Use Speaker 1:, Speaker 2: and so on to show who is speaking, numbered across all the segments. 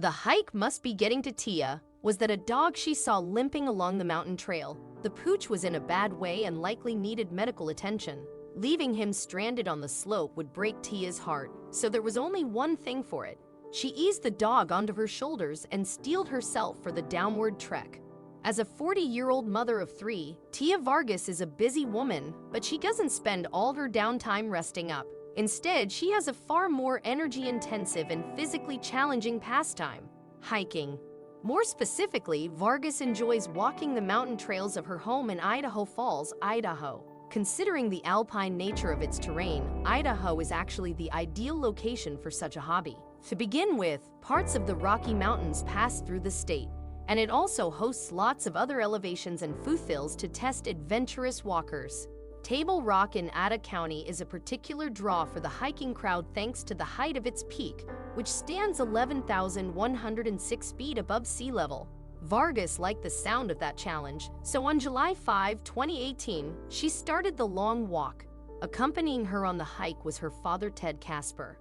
Speaker 1: The hike must be getting to Tia was that a dog she saw limping along the mountain trail. The pooch was in a bad way and likely needed medical attention. Leaving him stranded on the slope would break Tia's heart, so there was only one thing for it. She eased the dog onto her shoulders and steeled herself for the downward trek. As a 40-year-old mother of 3, Tia Vargas is a busy woman, but she doesn't spend all her downtime resting up. Instead, she has a far more energy-intensive and physically challenging pastime: hiking. More specifically, Vargas enjoys walking the mountain trails of her home in Idaho Falls, Idaho. Considering the alpine nature of its terrain, Idaho is actually the ideal location for such a hobby. To begin with, parts of the Rocky Mountains pass through the state, and it also hosts lots of other elevations and foothills to test adventurous walkers. Table Rock in Ada County is a particular draw for the hiking crowd thanks to the height of its peak, which stands 11,106 feet above sea level. Vargas liked the sound of that challenge, so on July 5, 2018, she started the long walk. Accompanying her on the hike was her father, Ted Casper.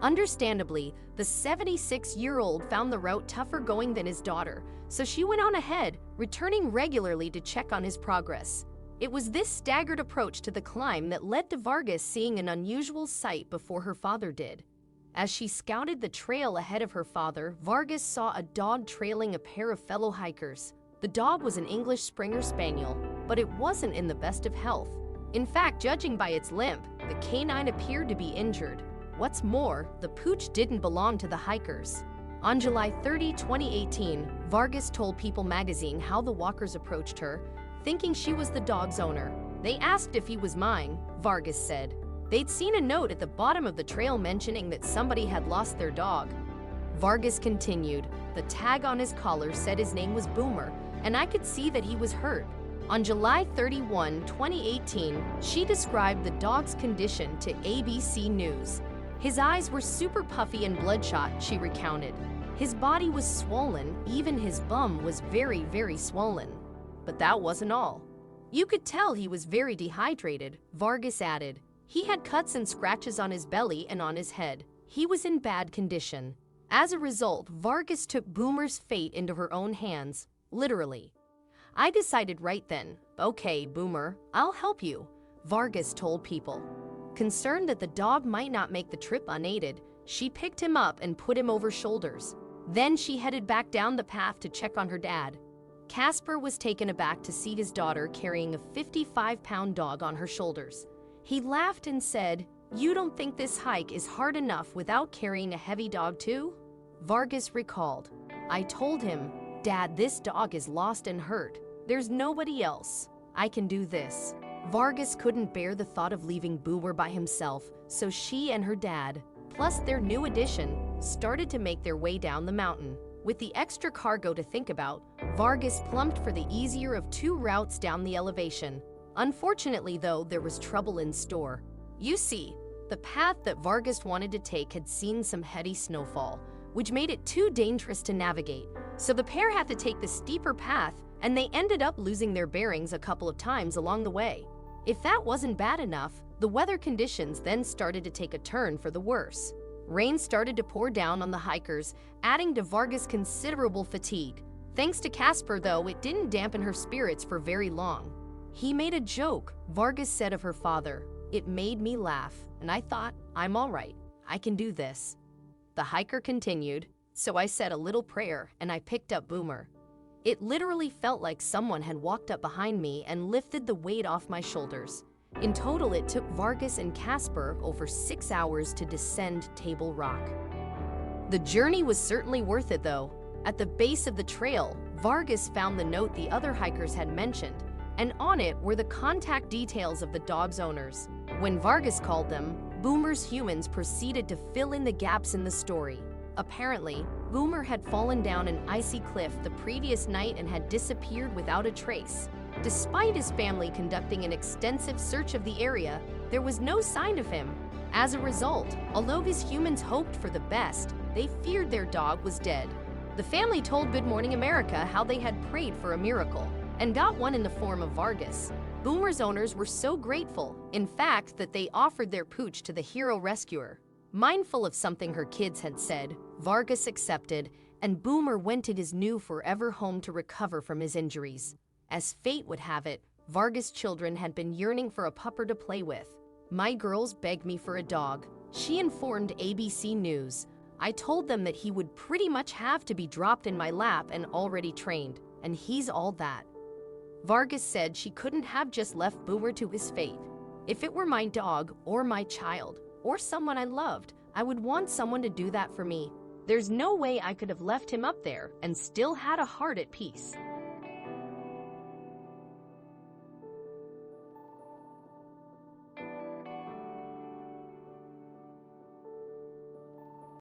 Speaker 1: Understandably, the 76-year-old found the route tougher going than his daughter, so she went on ahead, returning regularly to check on his progress. It was this staggered approach to the climb that led to Vargas seeing an unusual sight before her father did. As she scouted the trail ahead of her father, Vargas saw a dog trailing a pair of fellow hikers. The dog was an English Springer Spaniel, but it wasn't in the best of health. In fact, judging by its limp, the canine appeared to be injured. What's more, the pooch didn't belong to the hikers. On July 30, 2018, Vargas told People magazine how the walkers approached her, thinking she was the dog's owner. They asked if he was mine, Vargas said. They'd seen a note at the bottom of the trail mentioning that somebody had lost their dog. Vargas continued, the tag on his collar said his name was Boomer, and I could see that he was hurt. On July 31, 2018, she described the dog's condition to ABC News. His eyes were super puffy and bloodshot, she recounted. His body was swollen, even his bum was very, very swollen. But that wasn't all. You could tell he was very dehydrated, Vargas added. He had cuts and scratches on his belly and on his head. He was in bad condition. As a result, Vargas took Boomer's fate into her own hands, literally. I decided right then, okay, Boomer, I'll help you, Vargas told People. Concerned that the dog might not make the trip unaided, she picked him up and put him over shoulders. Then she headed back down the path to check on her dad. Casper was taken aback to see his daughter carrying a 55-pound dog on her shoulders. He laughed and said, "You don't think this hike is hard enough without carrying a heavy dog too?" Vargas recalled, I told him, Dad, this dog is lost and hurt. There's nobody else. I can do this. Vargas couldn't bear the thought of leaving Boomer by himself, so she and her dad, plus their new addition, started to make their way down the mountain. With the extra cargo to think about, Vargas plumped for the easier of 2 routes down the elevation. Unfortunately, though, there was trouble in store. You see, the path that Vargas wanted to take had seen some heavy snowfall, which made it too dangerous to navigate, so the pair had to take the steeper path, and they ended up losing their bearings a couple of times along the way. If that wasn't bad enough, the weather conditions then started to take a turn for the worse. Rain started to pour down on the hikers, adding to Vargas' considerable fatigue. Thanks to Casper, though, it didn't dampen her spirits for very long. He made a joke, Vargas said of her father. It made me laugh, and I thought, I'm all right. I can do this. The hiker continued, so I said a little prayer and I picked up Boomer. It literally felt like someone had walked up behind me and lifted the weight off my shoulders. In total, it took Vargas and Casper over 6 hours to descend Table Rock. The journey was certainly worth it, though. At the base of the trail, Vargas found the note the other hikers had mentioned, and on it were the contact details of the dog's owners. When Vargas called them, Boomer's humans proceeded to fill in the gaps in the story. Apparently, Boomer had fallen down an icy cliff the previous night and had disappeared without a trace. Despite his family conducting an extensive search of the area, there was no sign of him. As a result, although his humans hoped for the best, they feared their dog was dead. The family told Good Morning America how they had prayed for a miracle and got one in the form of Vargas. Boomer's owners were so grateful, in fact, that they offered their pooch to the hero rescuer. Mindful of something her kids had said, Vargas accepted, and Boomer went to his new forever home to recover from his injuries. As fate would have it, Vargas' children had been yearning for a pupper to play with. "My girls begged me for a dog," she informed ABC News. "I told them that he would pretty much have to be dropped in my lap and already trained, and he's all that." Vargas said she couldn't have just left Boomer to his fate. "If it were my dog or my child or someone I loved, I would want someone to do that for me. There's no way I could have left him up there and still had a heart at peace."